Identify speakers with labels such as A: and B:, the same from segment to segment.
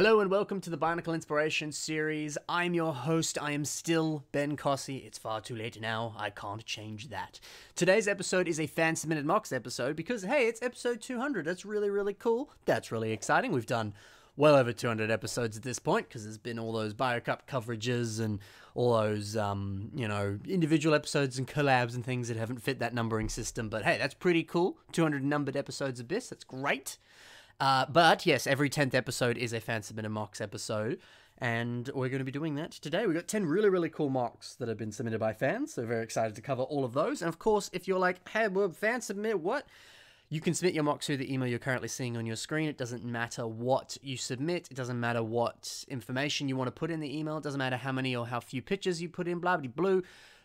A: Hello and welcome to the Bionicle Inspiration series. I'm your host. I am still Ben Cossy. It's far too late now. I can't change that. Today's episode is a fan-submitted MOCs episode because, hey, it's episode 200. That's really cool. That's really exciting. We've done well over 200 episodes at this point because there's been all those BioCup coverages and all those, individual episodes and collabs and things that haven't fit that numbering system. But hey, that's pretty cool. 200 numbered episodes of this. That's great. But yes, every 10th episode is a fan-submitted MOCs episode, and we're going to be doing that today. We've got 10 really cool MOCs that have been submitted by fans, so very excited to cover all of those. And of course, if you're like, hey, well, fan submit what? You can submit your MOCs through the email you're currently seeing on your screen. It doesn't matter what you submit. It doesn't matter what information you want to put in the email. It doesn't matter how many or how few pictures you put in, blah, blah, blah.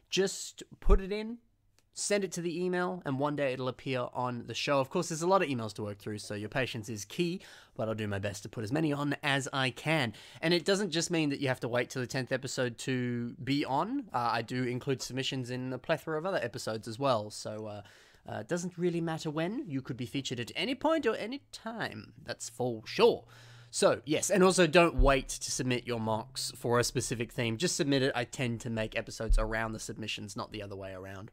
A: Just put it in. Send it to the email, and one day it'll appear on the show. Of course, there's a lot of emails to work through, so your patience is key, but I'll do my best to put as many on as I can. And it doesn't just mean that you have to wait till the 10th episode to be on. I do include submissions in a plethora of other episodes as well, so it doesn't really matter when. You could be featured at any point or any time. That's for sure. So, yes, and also don't wait to submit your MOCs for a specific theme. Just submit it. I tend to make episodes around the submissions, not the other way around.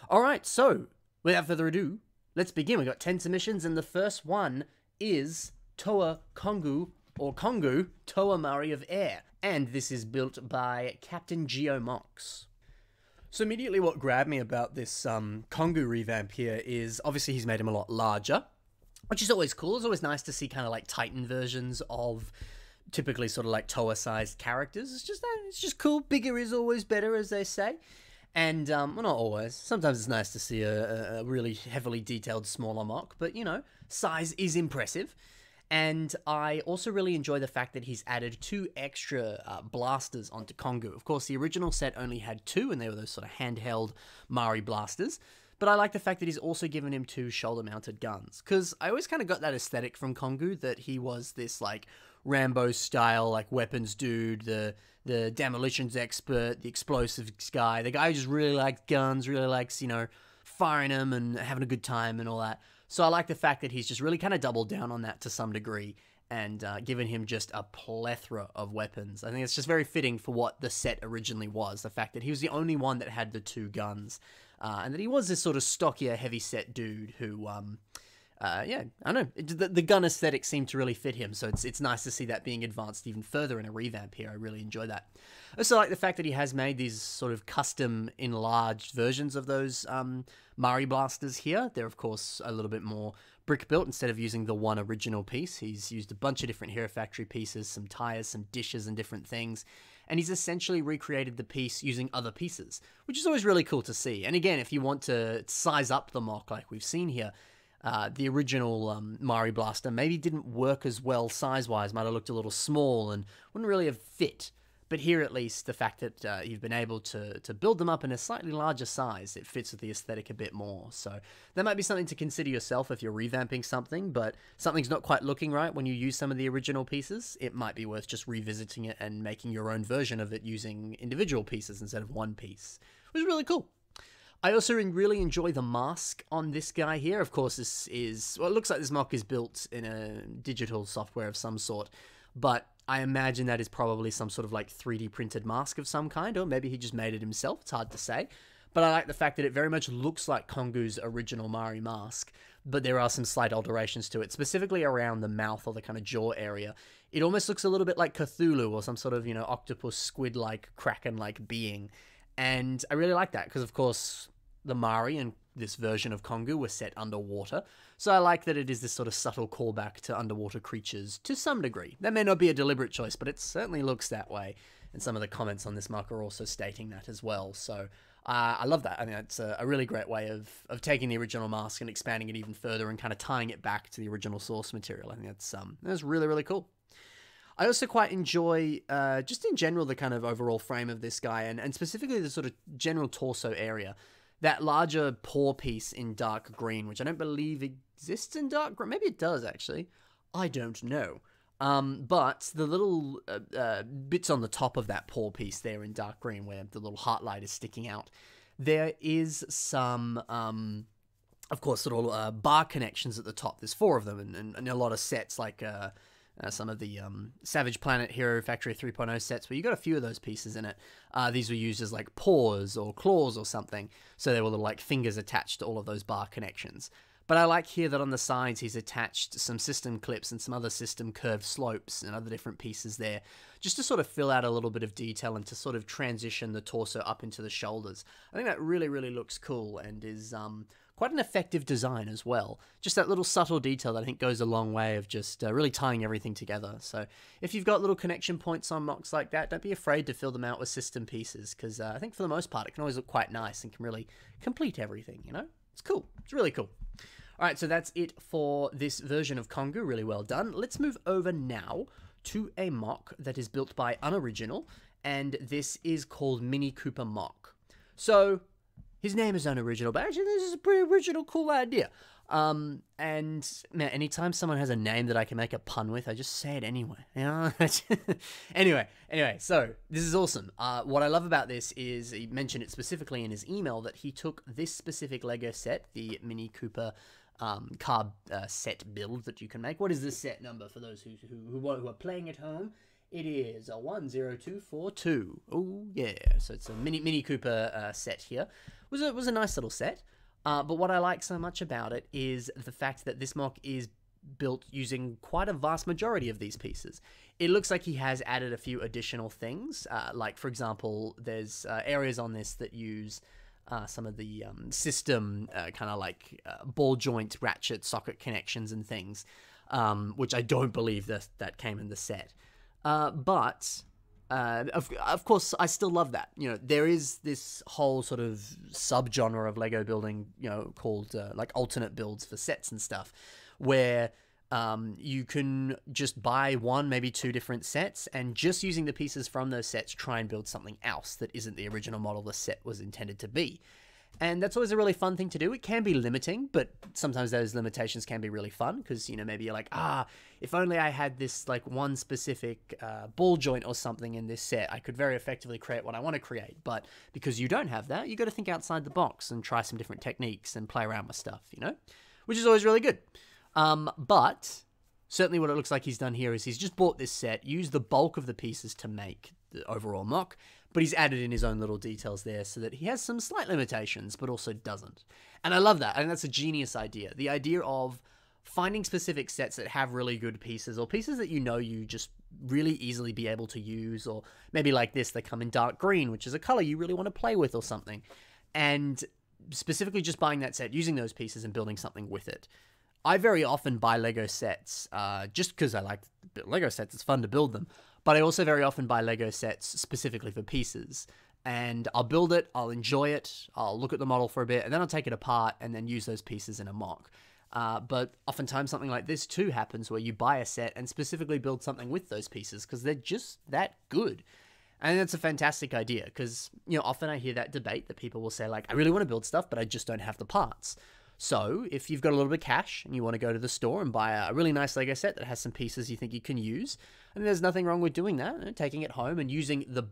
A: Alright, so, without further ado, let's begin. We've got 10 submissions, and the first one is Toa Kongu, or Kongu, Toa Mahri of Air. And this is built by Captain Geo MOCs. So immediately what grabbed me about this Kongu revamp here is, obviously he's made him a lot larger, which is always cool. It's always nice to see kind of like Titan versions of typically sort of like Toa-sized characters. It's just cool. Bigger is always better, as they say. And, well, not always. Sometimes it's nice to see a really heavily detailed smaller MOC, but, you know, size is impressive. And I also really enjoy the fact that he's added 2 extra blasters onto Kongu. Of course, the original set only had 2, and they were those sort of handheld Mahri blasters. But I like the fact that he's also given him 2 shoulder-mounted guns, because I always kind of got that aesthetic from Kongu, that he was this, like, Rambo-style, like, weapons dude, the demolitions expert, the explosives guy, the guy who just really likes guns, really likes, you know, firing them and having a good time and all that. So I like the fact that he's just really kind of doubled down on that to some degree and given him just a plethora of weapons. I think it's just very fitting for what the set originally was, the fact that he was the only one that had the 2 guns, and that he was this sort of stockier, heavy-set dude who, yeah, I don't know, the gun aesthetic seemed to really fit him, so it's nice to see that being advanced even further in a revamp here. I really enjoy that. I also like the fact that he has made these sort of custom enlarged versions of those Mahri blasters here. They're, of course, a little bit more brick-built instead of using the one original piece. He's used a bunch of different Hero Factory pieces, some tires, some dishes, and different things, and he's essentially recreated the piece using other pieces, which is always really cool to see. And again, if you want to size up the MOC like we've seen here, the original Mahri blaster maybe didn't work as well size-wise, might have looked a little small and wouldn't really have fit. But here, at least, the fact that you've been able to build them up in a slightly larger size, it fits with the aesthetic a bit more. So that might be something to consider yourself if you're revamping something, but something's not quite looking right when you use some of the original pieces. It might be worth just revisiting it and making your own version of it using individual pieces instead of one piece, which is really cool. I also really enjoy the mask on this guy here. Of course, this is, well, it looks like this MOC is built in a digital software of some sort, but I imagine that is probably some sort of like 3D printed mask of some kind, or maybe he just made it himself. It's hard to say. But I like the fact that it very much looks like Kongu's original Mahri mask, but there are some slight alterations to it, specifically around the mouth or the kind of jaw area. It almost looks a little bit like Cthulhu or some sort of, you know, octopus, squid-like, kraken-like being. And I really like that because, of course, the Mahri and this version of Kongu were set underwater. So I like that it is this sort of subtle callback to underwater creatures to some degree. That may not be a deliberate choice, but it certainly looks that way. And some of the comments on this MOC are also stating that as well. So I love that. I think it's a really great way of taking the original mask and expanding it even further and kind of tying it back to the original source material. I think that's really cool. I also quite enjoy, just in general, the kind of overall frame of this guy, and specifically the sort of general torso area. That larger paw piece in dark green, which I don't believe exists in dark green. Maybe it does, actually. I don't know. But the little bits on the top of that paw piece there in dark green, where the little heart light is sticking out, there is some, of course, little bar connections at the top. There's 4 of them, and a lot of sets, like some of the Savage Planet Hero Factory 3.0 sets where you got a few of those pieces in it. These were used as like paws or claws or something, so they were little like fingers attached to all of those bar connections. But I like here that on the sides he's attached some system clips and some other system curved slopes and other different pieces there, just to sort of fill out a little bit of detail and to sort of transition the torso up into the shoulders. I think that really, really looks cool and is quite an effective design as well. Just that little subtle detail that I think goes a long way of just really tying everything together. So if you've got little connection points on MOCs like that, don't be afraid to fill them out with system pieces, because I think for the most part it can always look quite nice and can really complete everything, you know? It's cool. It's really cool. Alright, so that's it for this version of Kongu. Really well done. Let's move over now to a MOC that is built by Unoriginal, and this is called Mini Cooper MOC. So, his name is unoriginal, but actually this is a pretty original, cool idea. And, man, anytime someone has a name that I can make a pun with, I just say it anyway. You know? Anyway, so, this is awesome. What I love about this is, he mentioned it specifically in his email, that he took this specific LEGO set, the Mini Cooper card set build that you can make. What is this set number for those who are playing at home? It is a 10242. Oh yeah, so it's a Mini Cooper set here. Was a nice little set. But what I like so much about it is the fact that this MOC is built using quite a vast majority of these pieces. It looks like he has added a few additional things, like for example, there's areas on this that use some of the system kind of like ball joint ratchet socket connections and things, which I don't believe that came in the set. But of course, I still love that. You know, there is this whole sort of subgenre of Lego building, you know, called like alternate builds for sets and stuff, where you can just buy one, maybe two different sets, and just using the pieces from those sets, try and build something else that isn't the original model the set was intended to be. And that's always a really fun thing to do. It can be limiting, but sometimes those limitations can be really fun, because, you know, maybe you're like, if only I had this, like, one specific ball joint or something in this set, I could very effectively create what I want to create. But because you don't have that, you got to think outside the box and try some different techniques and play around with stuff, you know? Which is always really good. But certainly what it looks like he's done here is he's just bought this set, used the bulk of the pieces to make the overall MOC, but he's added in his own little details there so that he has some slight limitations, but also doesn't. And I love that. I think that's a genius idea. The idea of finding specific sets that have really good pieces, or pieces that you know you just really easily be able to use, or maybe like this, they come in dark green, which is a color you really want to play with or something. And specifically just buying that set, using those pieces and building something with it. I very often buy Lego sets just because I like Lego sets. It's fun to build them. But I also very often buy Lego sets specifically for pieces. And I'll build it, I'll enjoy it, I'll look at the model for a bit, and then I'll take it apart and then use those pieces in a MOC. But oftentimes something like this too happens, where you buy a set and specifically build something with those pieces because they're just that good. And that's a fantastic idea, because, you know, often I hear that debate that people will say, like, I really want to build stuff, but I just don't have the parts. So if you've got a little bit of cash and you want to go to the store and buy a really nice Lego set that has some pieces you think you can use, and there's nothing wrong with doing that, and taking it home and using the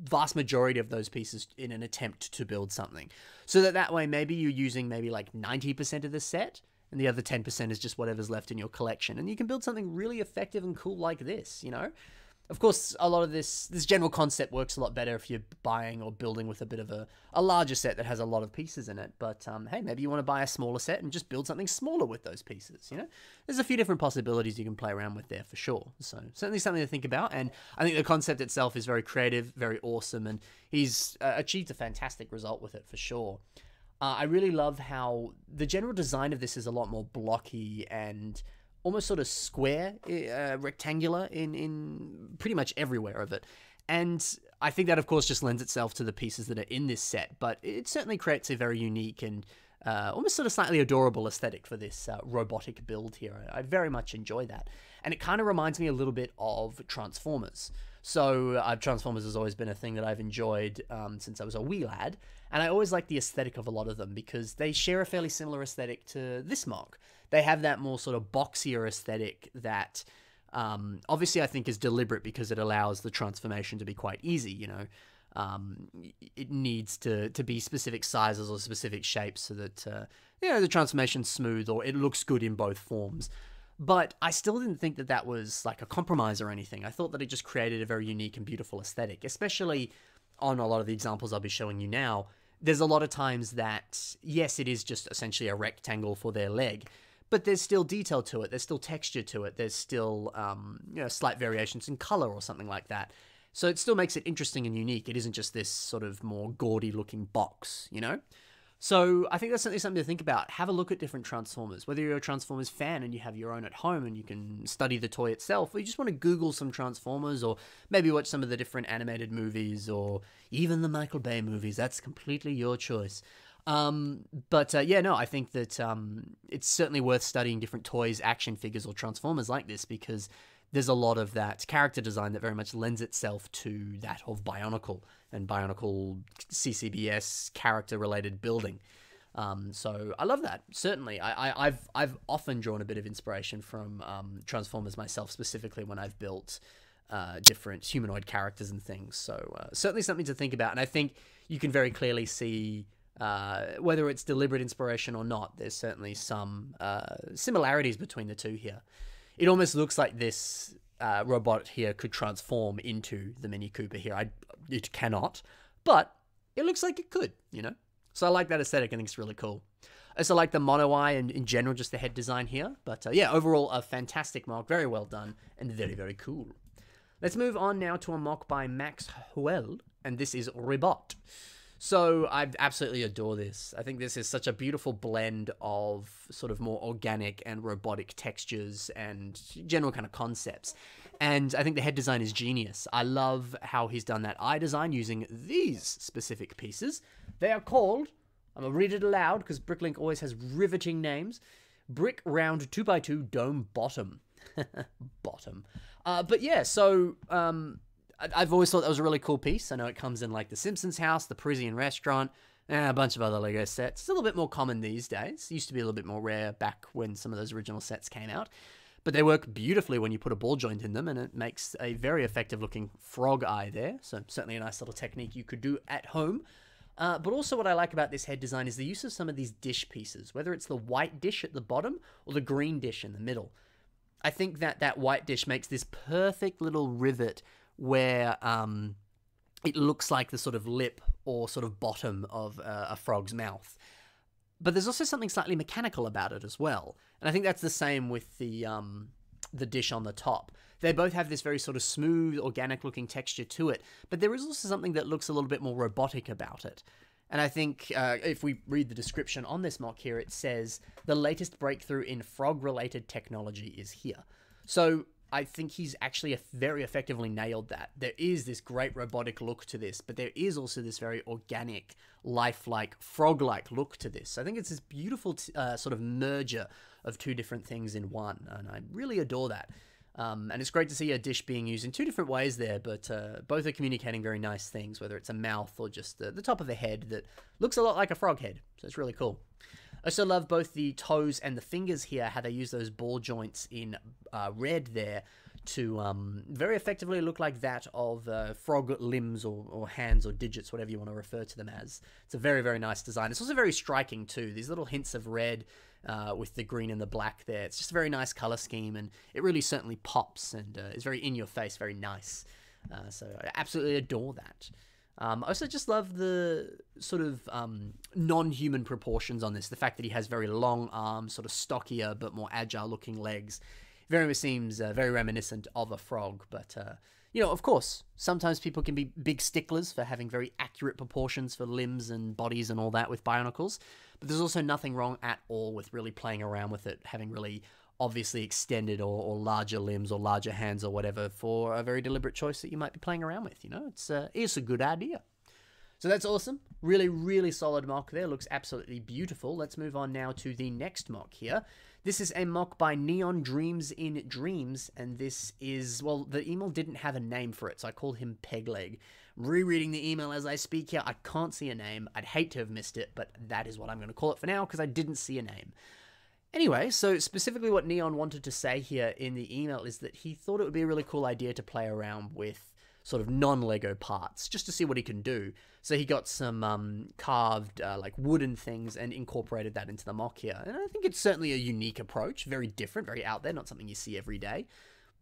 A: vast majority of those pieces in an attempt to build something. So that way maybe you're using maybe like 90% of the set, and the other 10% is just whatever's left in your collection. And you can build something really effective and cool like this, you know? Of course, a lot of this general concept works a lot better if you're buying or building with a bit of a larger set that has a lot of pieces in it. But, hey, maybe you want to buy a smaller set and just build something smaller with those pieces, you know? There's a few different possibilities you can play around with there for sure. So, certainly something to think about. And I think the concept itself is very creative, very awesome, and he's achieved a fantastic result with it for sure. I really love how the general design of this is a lot more blocky and almost sort of square, rectangular in pretty much everywhere of it. And I think that, of course, just lends itself to the pieces that are in this set, but it certainly creates a very unique and almost sort of slightly adorable aesthetic for this robotic build here. I very much enjoy that. And it kind of reminds me a little bit of Transformers. So Transformers has always been a thing that I've enjoyed since I was a wee lad, and I always like the aesthetic of a lot of them because they share a fairly similar aesthetic to this MOC. They have that more sort of boxier aesthetic that obviously I think is deliberate because it allows the transformation to be quite easy, you know. It needs to be specific sizes or specific shapes so that, you know, the transformation's smooth or it looks good in both forms. But I still didn't think that that was like a compromise or anything. I thought that it just created a very unique and beautiful aesthetic, especially on a lot of the examples I'll be showing you now. There's a lot of times that, yes, it is just essentially a rectangle for their leg, but there's still detail to it, there's still texture to it, there's still slight variations in color or something like that. So it still makes it interesting and unique. It isn't just this sort of more gaudy looking box, you know? So I think that's certainly something to think about. Have a look at different Transformers, whether you're a Transformers fan and you have your own at home and you can study the toy itself, or you just want to Google some Transformers, or maybe watch some of the different animated movies, or even the Michael Bay movies. That's completely your choice. I think that it's certainly worth studying different toys, action figures, or Transformers like this, because there's a lot of that character design that very much lends itself to that of Bionicle and Bionicle CCBS character-related building. So I love that. Certainly, I've often drawn a bit of inspiration from Transformers myself, specifically when I've built different humanoid characters and things. So certainly something to think about. And I think you can very clearly see whether it's deliberate inspiration or not. There's certainly some similarities between the two here. It almost looks like this robot here could transform into the Mini Cooper here. It cannot, but it looks like it could, you know? So I like that aesthetic. I think it's really cool. I also like the mono eye and in general just the head design here. But yeah, overall a fantastic MOC. Very well done and very, very cool. Let's move on now to a MOC by Max Huel, and this is Ribbot. So I absolutely adore this. I think this is such a beautiful blend of sort of more organic and robotic textures and general kind of concepts. And I think the head design is genius. I love how he's done that eye design using these specific pieces. They are called, I'm going to read it aloud because Bricklink always has riveting names, Brick Round 2x2 Dome Bottom. Bottom. But yeah, so I've always thought that was a really cool piece. I know it comes in like the Simpsons house, the Parisian restaurant, and a bunch of other Lego sets. It's a little bit more common these days. It used to be a little bit more rare back when some of those original sets came out. But they work beautifully when you put a ball joint in them, and it makes a very effective looking frog eye there. So certainly a nice little technique you could do at home. But also what I like about this head design is the use of some of these dish pieces, whether it's the white dish at the bottom or the green dish in the middle. I think that that white dish makes this perfect little rivet where it looks like the sort of lip or sort of bottom of a frog's mouth. But there's also something slightly mechanical about it as well. And I think that's the same with the dish on the top. They both have this very sort of smooth, organic-looking texture to it, but there is also something that looks a little bit more robotic about it. And I think if we read the description on this MOC here, it says, the latest breakthrough in frog-related technology is here. So I think he's actually very effectively nailed that. There is this great robotic look to this, but there is also this very organic, lifelike, frog-like look to this. So I think it's this beautiful sort of merger of two different things in one, and I really adore that. And it's great to see a dish being used in two different ways there, but both are communicating very nice things, whether it's a mouth or just the top of a head that looks a lot like a frog head. So it's really cool. I also love both the toes and the fingers here, how they use those ball joints in red there to very effectively look like that of frog limbs or hands or digits, whatever you want to refer to them as. It's a very, very nice design. It's also very striking too. These little hints of red with the green and the black there. It's just a very nice color scheme, and it really certainly pops and is very in your face, very nice. So I absolutely adore that. I also just love the sort of non-human proportions on this. The fact that he has very long arms, sort of stockier but more agile-looking legs. Very much seems very reminiscent of a frog. But, you know, of course, sometimes people can be big sticklers for having very accurate proportions for limbs and bodies and all that with Bionicles. But there's also nothing wrong at all with really playing around with it, having really obviously extended or larger limbs or larger hands or whatever for a very deliberate choice that you might be playing around with, you know. It's a good idea. So that's awesome. Really, really solid MOC there. Looks absolutely beautiful. Let's move on now to the next MOC here. This is a MOC by Neon Dreams in Dreams, and this is, well, the email didn't have a name for it, so I called him Pegleg. I'm rereading the email as I speak here. I can't see a name. I'd hate to have missed it, but that is what I'm going to call it for now because I didn't see a name. Anyway, so specifically what Neon wanted to say here in the email is that he thought it would be a really cool idea to play around with sort of non-Lego parts, just to see what he can do. So he got some carved like wooden things and incorporated that into the MOC here. And I think it's certainly a unique approach, very different, very out there, not something you see every day.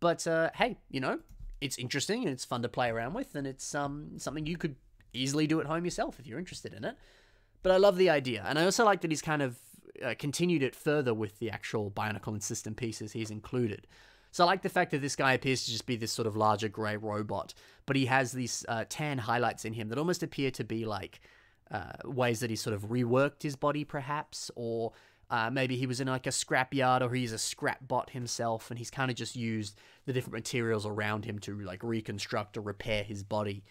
A: But hey, you know, it's interesting and it's fun to play around with, and it's something you could easily do at home yourself if you're interested in it. But I love the idea, and I also like that he's kind of continued it further with the actual Bionicle and system pieces he's included. So I like the fact that this guy appears to just be this sort of larger grey robot, but he has these tan highlights in him that almost appear to be like ways that he sort of reworked his body perhaps, or maybe he was in like a scrapyard, or he's a scrap bot himself, and he's kind of just used the different materials around him to like reconstruct or repair his body.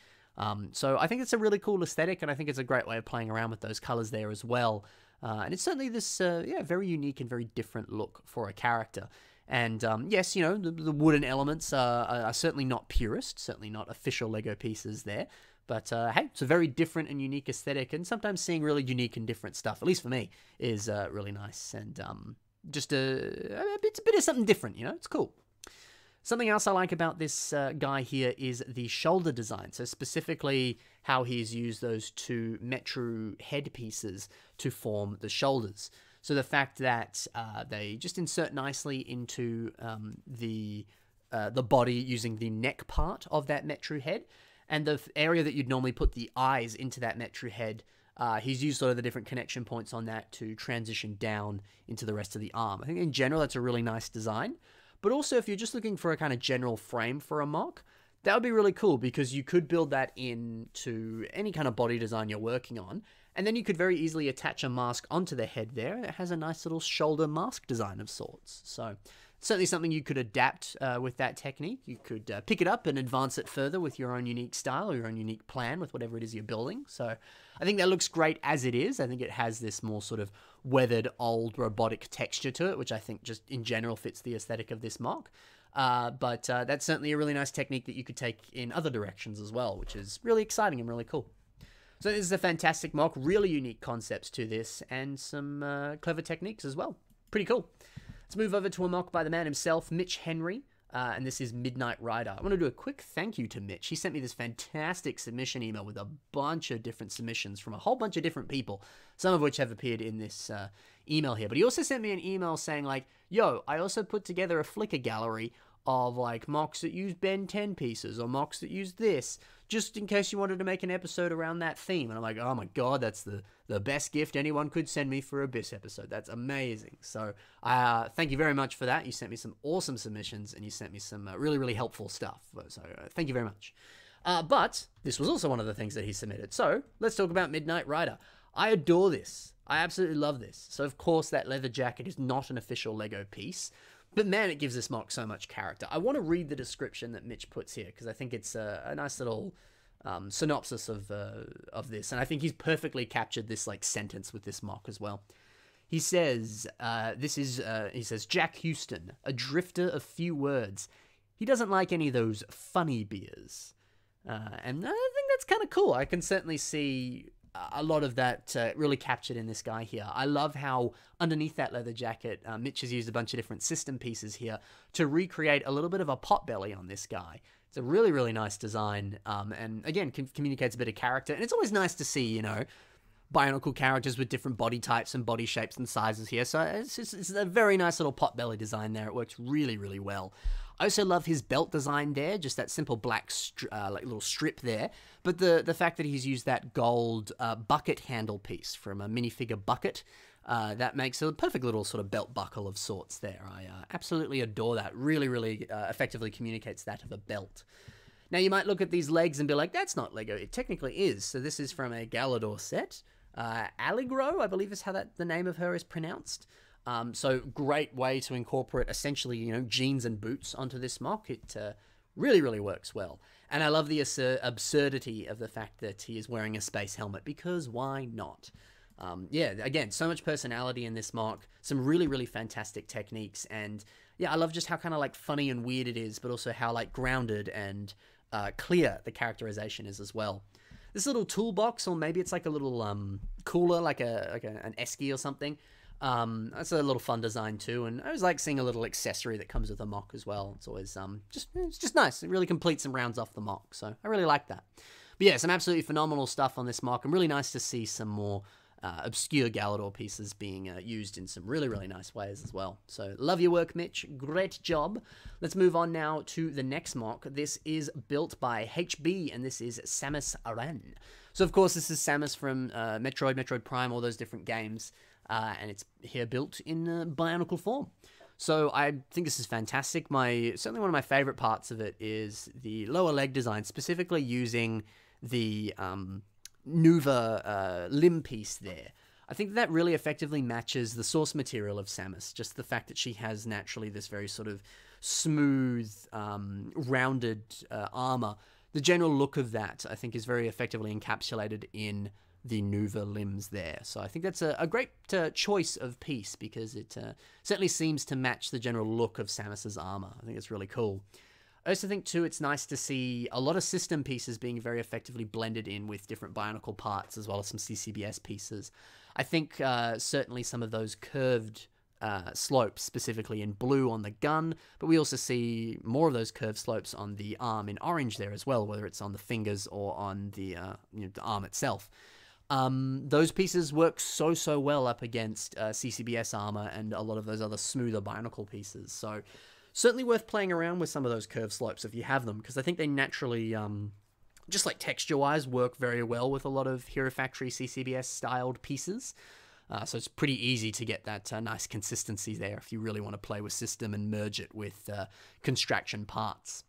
A: So I think it's a really cool aesthetic, and I think it's a great way of playing around with those colors there as well. And it's certainly this very unique and very different look for a character. And yes, you know, the wooden elements are certainly not purist, certainly not official Lego pieces there. But hey, it's a very different and unique aesthetic, and sometimes seeing really unique and different stuff, at least for me, is really nice. And just it's a bit of something different, you know, it's cool. Something else I like about this guy here is the shoulder design. So specifically how he's used those two Metru headpieces to form the shoulders. So the fact that they just insert nicely into the body using the neck part of that Metru head, and the area that you'd normally put the eyes into that Metru head, he's used sort of the different connection points on that to transition down into the rest of the arm. I think in general that's a really nice design. But also, if you're just looking for a kind of general frame for a MOC, that would be really cool, because you could build that into any kind of body design you're working on, and then you could very easily attach a mask onto the head there, and it has a nice little shoulder mask design of sorts. So certainly something you could adapt with that technique. You could pick it up and advance it further with your own unique style or your own unique plan with whatever it is you're building. So I think that looks great as it is. I think it has this more sort of weathered, old, robotic texture to it, which I think just in general fits the aesthetic of this MOC. But that's certainly a really nice technique that you could take in other directions as well, which is really exciting and really cool. So this is a fantastic MOC, really unique concepts to this, and some clever techniques as well. Pretty cool. Let's move over to a MOC by the man himself, Mitch Henry, and this is Midnight Rider. I want to do a quick thank you to Mitch. He sent me this fantastic submission email with a bunch of different submissions from a whole bunch of different people, some of which have appeared in this email here. But he also sent me an email saying like, yo, I also put together a Flickr gallery of like MOCs that use Ben 10 pieces or MOCs that use this, just in case you wanted to make an episode around that theme. And I'm like, oh my god, that's the best gift anyone could send me for a Biss episode. That's amazing. So thank you very much for that. You sent me some awesome submissions, and you sent me some really, really helpful stuff. So thank you very much. But this was also one of the things that he submitted. So let's talk about Midnight Rider. I adore this. I absolutely love this. So of course that leather jacket is not an official Lego piece, but man, it gives this MOC so much character. I want to read the description that Mitch puts here, because I think it's a nice little synopsis of this, and I think he's perfectly captured this like sentence with this MOC as well. He says, he says, Jack Houston, a drifter of few words. He doesn't like any of those funny beers. And I think that's kind of cool. I can certainly see a lot of that really captured in this guy here. I love how underneath that leather jacket, Mitch has used a bunch of different system pieces here to recreate a little bit of a pot belly on this guy. It's a really, really nice design, and again, communicates a bit of character. And it's always nice to see, you know, Bionicle characters with different body types and body shapes and sizes here. So it's a very nice little pot belly design there. It works really, really well. I also love his belt design there, just that simple black like little strip there. But the fact that he's used that gold bucket handle piece from a minifigure bucket, that makes a perfect little sort of belt buckle of sorts there. I absolutely adore that. Really, really effectively communicates that of a belt. Now, you might look at these legs and be like, that's not Lego. It technically is. So this is from a Galador set. Allegro, I believe is how the name of her is pronounced. So great way to incorporate essentially, you know, jeans and boots onto this MOC. It really, really works well. And I love the absurdity of the fact that he is wearing a space helmet, because why not? Yeah, again, so much personality in this MOC, some really, really fantastic techniques, and yeah, I love just how kind of like funny and weird it is, but also how like grounded and clear the characterization is as well. This little toolbox, or maybe it's like a little cooler, like an esky or something. That's a little fun design too, and I always like seeing a little accessory that comes with a MOC as well. It's always it's just nice. It really completes and rounds off the MOC, so I really like that. But yeah, some absolutely phenomenal stuff on this MOC, and really nice to see some more obscure Galador pieces being used in some really, really nice ways as well. So love your work, Mitch. Great job. Let's move on now to the next MOC. This is built by HB, and this is Samus Aran. So of course, this is Samus from Metroid Prime, all those different games, and it's here built in Bionicle form. So I think this is fantastic. Certainly one of my favorite parts of it is the lower leg design, specifically using the Nuva limb piece there. I think that really effectively matches the source material of Samus. Just the fact that she has naturally this very sort of smooth, rounded armor. The general look of that, I think, is very effectively encapsulated in the Nuva limbs there. So I think that's a great choice of piece, because it certainly seems to match the general look of Samus's armor. I think it's really cool. I also think, too, it's nice to see a lot of system pieces being very effectively blended in with different Bionicle parts, as well as some CCBS pieces. I think certainly some of those curved slopes, specifically in blue on the gun, but we also see more of those curved slopes on the arm in orange there as well, whether it's on the fingers or on the arm itself. Those pieces work so well up against CCBS armor and a lot of those other smoother Bionicle pieces. So certainly worth playing around with some of those curved slopes if you have them, because I think they naturally, just like texture-wise, work very well with a lot of Hero Factory CCBS-styled pieces. So it's pretty easy to get that nice consistency there if you really want to play with system and merge it with construction parts.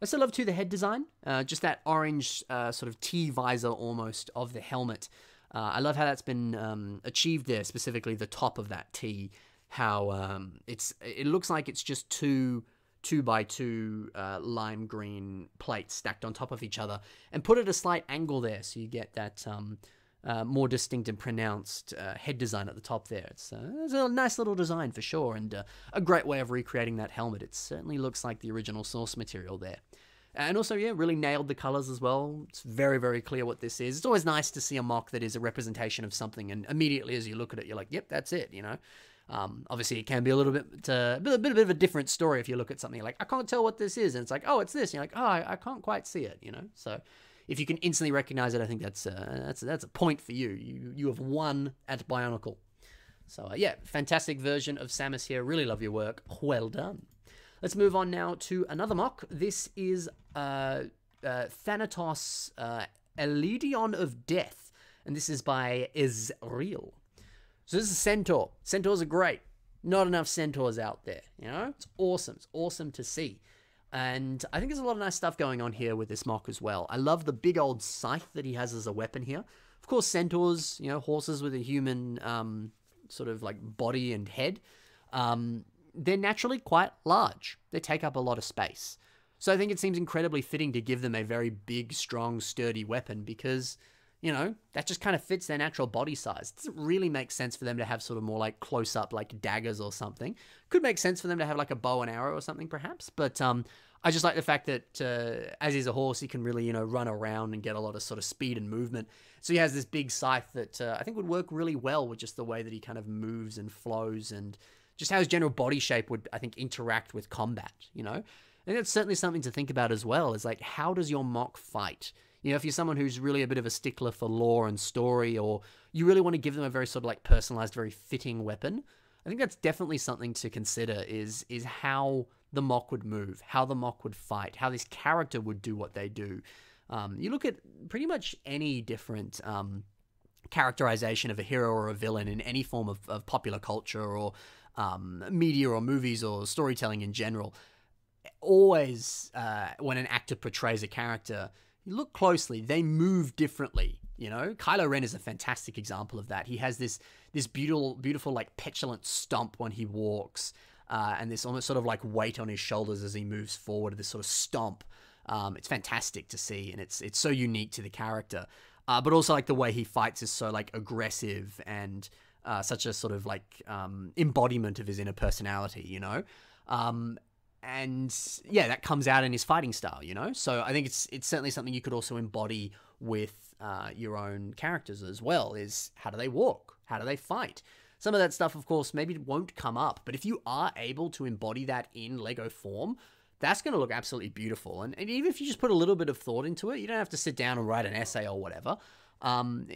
A: I still love, too, the head design. Just that orange sort of T-visor almost of the helmet. I love how that's been achieved there, specifically the top of that T. How it looks like it's just two 2x2 lime green plates stacked on top of each other and put at a slight angle there, so you get that more distinct and pronounced head design at the top there. It's a nice little design for sure, and a great way of recreating that helmet. It certainly looks like the original source material there. And also, yeah, really nailed the colors as well. It's very, very clear what this is. It's always nice to see a MOC that is a representation of something, and immediately as you look at it, you're like, yep, that's it, you know? Obviously, it can be a little bit of a different story if you look at something like, I can't tell what this is, and it's like, oh, it's this. And you're like, oh, I can't quite see it, you know? So if you can instantly recognize it, I think that's a point for you. You have won at Bionicle. So yeah, fantastic version of Samus here. Really love your work. Well done. Let's move on now to another MOC. This is Thanatos, Eidolon of Death, and this is by Ezreal. So this is a Centaur. Centaurs are great. Not enough Centaurs out there, you know? It's awesome. It's awesome to see. And I think there's a lot of nice stuff going on here with this MOC as well. I love the big old scythe that he has as a weapon here. Of course, Centaurs, you know, horses with a human sort of like body and head, they're naturally quite large. They take up a lot of space. So I think it seems incredibly fitting to give them a very big, strong, sturdy weapon because, you know, that just kind of fits their natural body size. It doesn't really make sense for them to have sort of more like close-up like daggers or something. Could make sense for them to have like a bow and arrow or something perhaps, but I just like the fact that as he's a horse, he can really, you know, run around and get a lot of sort of speed and movement. So he has this big scythe that I think would work really well with just the way that he kind of moves and flows and just how his general body shape would, I think, interact with combat, you know? I think that's certainly something to think about as well, is like, how does your MOC fight? You know, if you're someone who's really a bit of a stickler for lore and story, or you really want to give them a very sort of like personalized, very fitting weapon, I think that's definitely something to consider is how the MOC would move, how the MOC would fight, how this character would do what they do. You look at pretty much any different characterization of a hero or a villain in any form of popular culture or media or movies or storytelling in general. Always, when an actor portrays a character, you look closely, they move differently, you know? Kylo Ren is a fantastic example of that. He has this beautiful, like, petulant stomp when he walks, and this almost sort of, like, weight on his shoulders as he moves forward, this sort of stomp. It's fantastic to see, and it's so unique to the character. But also, like, the way he fights is so, like, aggressive and such a sort of, like, embodiment of his inner personality, you know? And yeah, that comes out in his fighting style, you know? So I think it's certainly something you could also embody with your own characters as well, is how do they walk? How do they fight? Some of that stuff, of course, maybe won't come up, but if you are able to embody that in Lego form, that's going to look absolutely beautiful. And even if you just put a little bit of thought into it, you don't have to sit down and write an essay or whatever.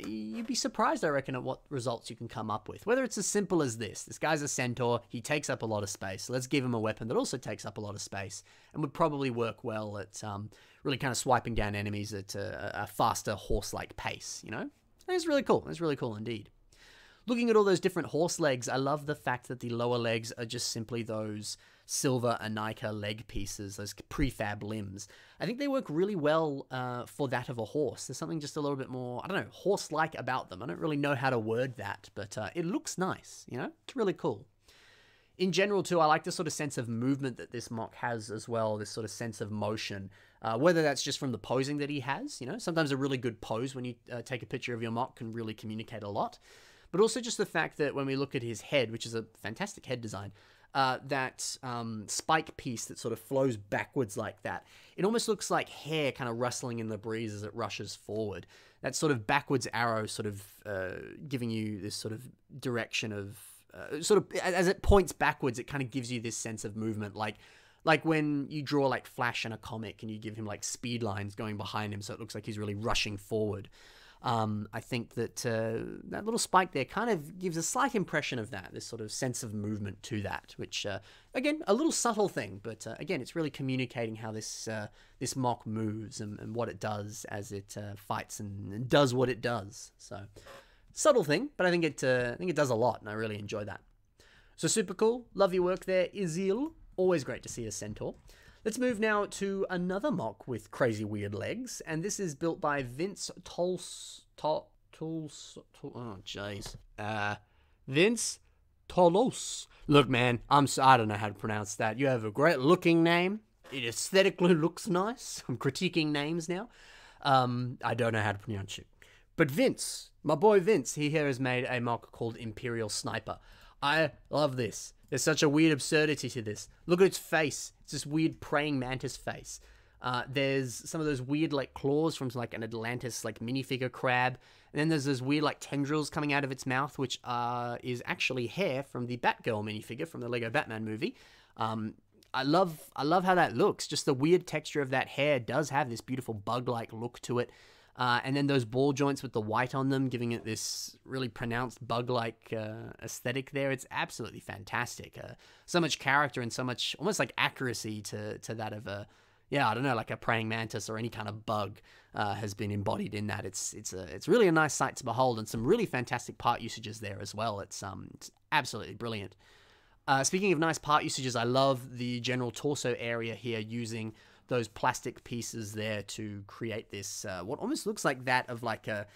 A: You'd be surprised, I reckon, at what results you can come up with. Whether it's as simple as this. This guy's a centaur. He takes up a lot of space. Let's give him a weapon that also takes up a lot of space and would probably work well at really kind of swiping down enemies at a faster horse-like pace, you know? It's really cool. It's really cool indeed. Looking at all those different horse legs, I love the fact that the lower legs are just simply those silver Anika leg pieces, those prefab limbs. I think they work really well for that of a horse. There's something just a little bit more, I don't know, horse-like about them. I don't really know how to word that, but it looks nice, you know? It's really cool. In general, too, I like the sort of sense of movement that this MOC has as well, this sort of sense of motion. Whether that's just from the posing that he has, you know? Sometimes a really good pose when you take a picture of your MOC can really communicate a lot. But also just the fact that when we look at his head, which is a fantastic head design, that spike piece that sort of flows backwards like that, it almost looks like hair kind of rustling in the breeze as it rushes forward. That sort of backwards arrow sort of giving you this sort of direction of, sort of, as it points backwards, it kind of gives you this sense of movement, like when you draw like Flash in a comic and you give him like speed lines going behind him so it looks like he's really rushing forward. I think that that little spike there kind of gives a slight impression of that, this sort of sense of movement to that, which, again, a little subtle thing, but again, it's really communicating how this MOC moves and what it does as it fights and does what it does. So, subtle thing, but I think it does a lot, and I really enjoy that. So super cool. Love your work there, Izil. Always great to see a centaur. Let's move now to another MOC with crazy weird legs, and this is built by Vince Vince Tolos. Look, man, I don't know how to pronounce that. You have a great looking name. It aesthetically looks nice. I'm critiquing names now. I don't know how to pronounce it. But Vince, my boy Vince, he here has made a MOC called Imperial Sniper. I love this. There's such a weird absurdity to this. Look at its face. It's this weird praying mantis face. There's some of those weird like claws from like an Atlantis like minifigure crab. And then there's those weird like tendrils coming out of its mouth, which is actually hair from the Batgirl minifigure from the Lego Batman movie. I love how that looks. Just the weird texture of that hair does have this beautiful bug-like look to it. And then those ball joints with the white on them, giving it this really pronounced bug-like aesthetic there. It's absolutely fantastic. So much character and so much almost like accuracy to that of a, yeah, I don't know, like a praying mantis or any kind of bug has been embodied in that. It's really a nice sight to behold, and some really fantastic part usages there as well. It's absolutely brilliant. Speaking of nice part usages, I love the general torso area here using those plastic pieces there to create this, what almost looks like that of like a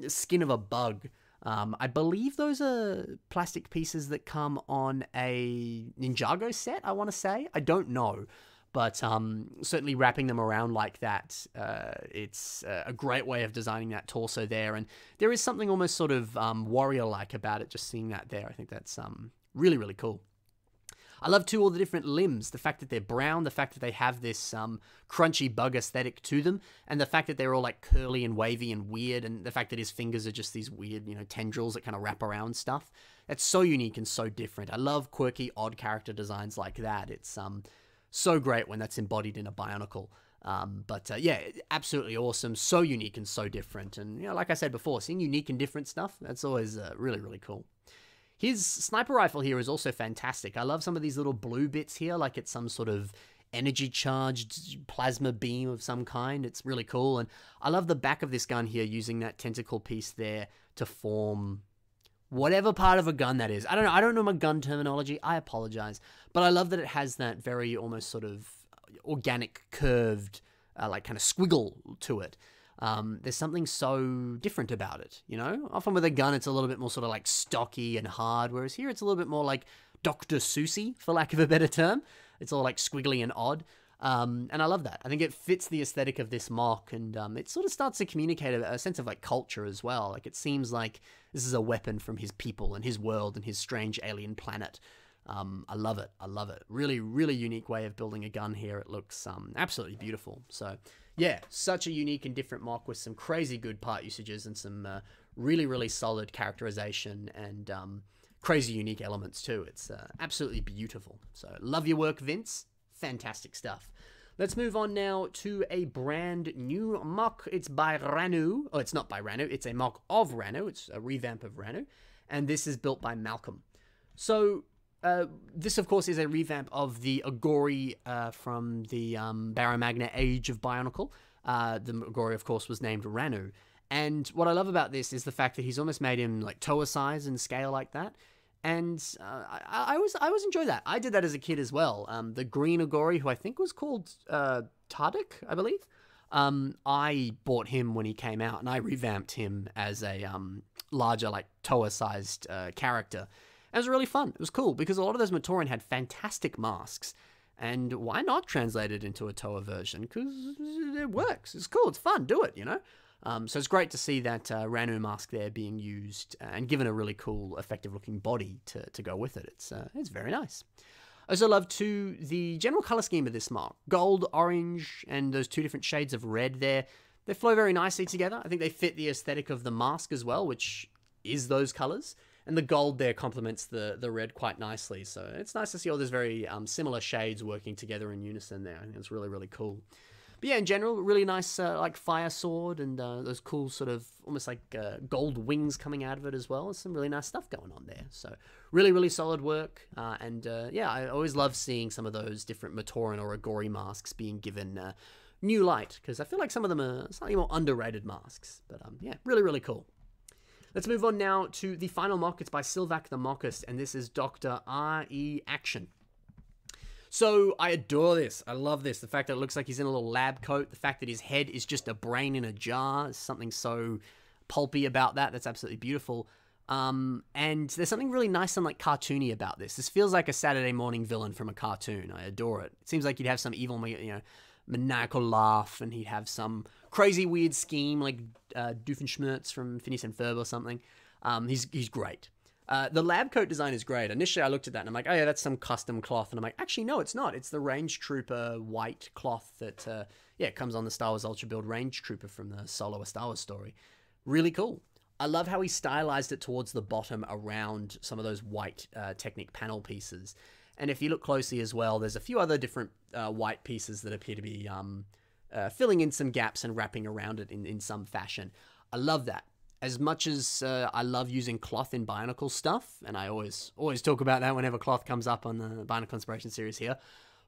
A: skin of a bug. I believe those are plastic pieces that come on a Ninjago set, I want to say. I don't know, but certainly wrapping them around like that, it's a great way of designing that torso there. And there is something almost sort of warrior-like about it, just seeing that there. I think that's really, really cool. I love, too, all the different limbs, the fact that they're brown, the fact that they have this crunchy bug aesthetic to them, and the fact that they're all, like, curly and wavy and weird, and the fact that his fingers are just these weird, you know, tendrils that kind of wrap around stuff. That's so unique and so different. I love quirky, odd character designs like that. It's so great when that's embodied in a Bionicle. Yeah, absolutely awesome, so unique and so different. And, you know, like I said before, seeing unique and different stuff, that's always really, really cool. His sniper rifle here is also fantastic. I love some of these little blue bits here, like it's some sort of energy-charged plasma beam of some kind. It's really cool. And I love the back of this gun here, using that tentacle piece there to form whatever part of a gun that is. I don't know my gun terminology. I apologize. But I love that it has that very almost sort of organic, curved, like kind of squiggle to it. There's something so different about it, you know? Often with a gun, it's a little bit more sort of like stocky and hard, whereas here it's a little bit more like Dr. Seussy, for lack of a better term. It's all like squiggly and odd. And I love that. I think it fits the aesthetic of this MOC, and it sort of starts to communicate a sense of like culture as well. Like it seems like this is a weapon from his people and his world and his strange alien planet. I love it. I love it. Really, really unique way of building a gun here. It looks absolutely beautiful. So yeah, such a unique and different MOC with some crazy good part usages and some really, really solid characterization and crazy unique elements too. It's absolutely beautiful. So love your work, Vince. Fantastic stuff. Let's move on now to a brand new MOC. It's by Ranu. Oh, it's not by Ranu. It's a MOC of Ranu. It's a revamp of Ranu. And this is built by Malcolm. So this, of course, is a revamp of the Agori from the Barrow Magna Age of Bionicle. The Agori, of course, was named Ranu. And what I love about this is the fact that he's almost made him like Toa size and scale like that. And I always enjoy that. I did that as a kid as well. The green Agori, who I think was called Tardik, I believe. I bought him when he came out, and I revamped him as a larger, like Toa-sized character. It was really fun. It was cool because a lot of those Matoran had fantastic masks. And why not translate it into a Toa version? Because it works. It's cool. It's fun. Do it, you know? So it's great to see that Ranu mask there being used and given a really cool, effective-looking body to go with it. It's very nice. I also love, too, the general color scheme of this MOC. Gold, orange, and those two different shades of red there. They flow very nicely together. I think they fit the aesthetic of the mask as well, which is those colors. And the gold there complements the red quite nicely. So it's nice to see all those very similar shades working together in unison there. I think it's really, really cool. But yeah, in general, really nice like fire sword and those cool sort of almost like gold wings coming out of it as well. There's some really nice stuff going on there. So really, really solid work. Yeah, I always love seeing some of those different Matoran or Agori masks being given new light, because I feel like some of them are slightly more underrated masks. But yeah, really, really cool. Let's move on now to the final MOC. It's by Sylvac the Mockist, and this is Dr. R.E. Action. So I adore this. I love this. The fact that it looks like he's in a little lab coat. The fact that his head is just a brain in a jar. There's something so pulpy about that. That's absolutely beautiful. And there's something really nice and like cartoony about this. This feels like a Saturday morning villain from a cartoon. I adore it. It seems like he'd have some evil, maniacal laugh, and he'd have some crazy weird scheme like Doofenshmirtz from Phineas and Ferb or something. He's great. The lab coat design is great. Initially, I looked at that and I'm like, oh yeah, that's some custom cloth. And I'm like, actually, no, it's not. It's the Range Trooper white cloth that, it comes on the Star Wars Ultra Build Range Trooper from the Solo: A Star Wars Story. Really cool. I love how he stylized it towards the bottom around some of those white Technic panel pieces. And if you look closely as well, there's a few other different white pieces that appear to be filling in some gaps and wrapping around it in some fashion. I love that. As much as I love using cloth in Bionicle stuff, and I always talk about that whenever cloth comes up on the Bionicle Inspiration series here,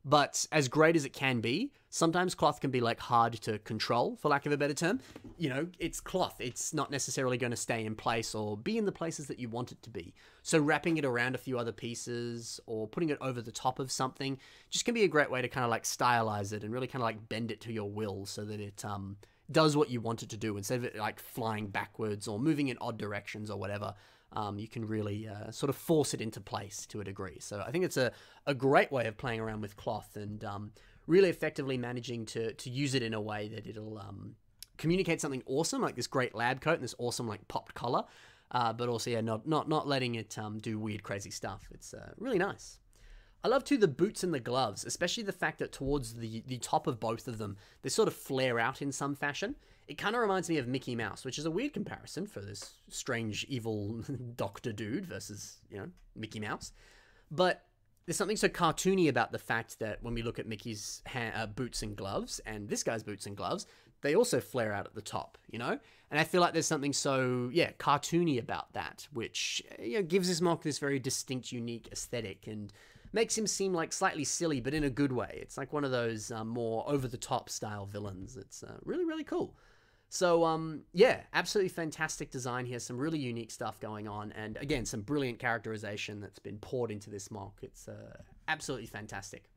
A: but as great as it can be, sometimes cloth can be like hard to control, for lack of a better term. You know, it's cloth. It's not necessarily going to stay in place or be in the places that you want it to be. So wrapping it around a few other pieces or putting it over the top of something just can be a great way to kind of like stylize it and really kind of like bend it to your will so that it does what you want it to do. Instead of it like flying backwards or moving in odd directions or whatever, you can really sort of force it into place to a degree. So I think it's a great way of playing around with cloth and really effectively managing to use it in a way that it'll communicate something awesome, like this great lab coat and this awesome like popped collar, but also not letting it do weird crazy stuff. It's really nice. I love, too, the boots and the gloves, especially the fact that towards the top of both of them, they sort of flare out in some fashion. It kind of reminds me of Mickey Mouse, which is a weird comparison for this strange, evil doctor dude versus, Mickey Mouse. But there's something so cartoony about the fact that when we look at Mickey's boots and gloves and this guy's boots and gloves, they also flare out at the top, And I feel like there's something so, cartoony about that, which gives this MOC this very distinct, unique aesthetic and makes him seem like slightly silly, but in a good way. It's like one of those more over-the-top style villains. It's really, really cool. So, absolutely fantastic design here. Some really unique stuff going on. And again, some brilliant characterization that's been poured into this MOC. It's absolutely fantastic.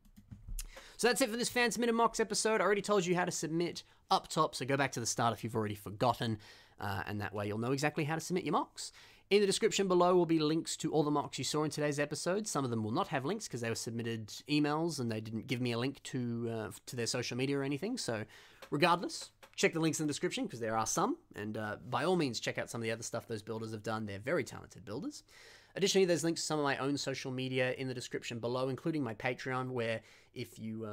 A: So that's it for this Fan Submitted MOCs episode. I already told you how to submit up top, so go back to the start if you've already forgotten. And that way you'll know exactly how to submit your MOCs. In the description below will be links to all the MOCs you saw in today's episode. Some of them will not have links because they were submitted emails and they didn't give me a link to their social media or anything. So regardless, check the links in the description because there are some. And by all means, check out some of the other stuff those builders have done. They're very talented builders. Additionally, there's links to some of my own social media in the description below, including my Patreon, where if you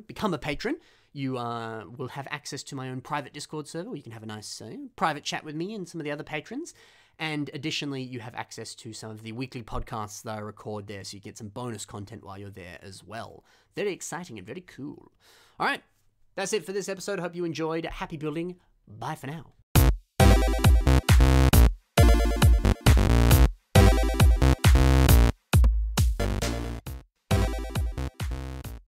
A: become a patron, you will have access to my own private Discord server where you can have a nice private chat with me and some of the other patrons. And additionally, you have access to some of the weekly podcasts that I record there, so you get some bonus content while you're there as well. Very exciting and very cool. All right, that's it for this episode. I hope you enjoyed. Happy building. Bye for now.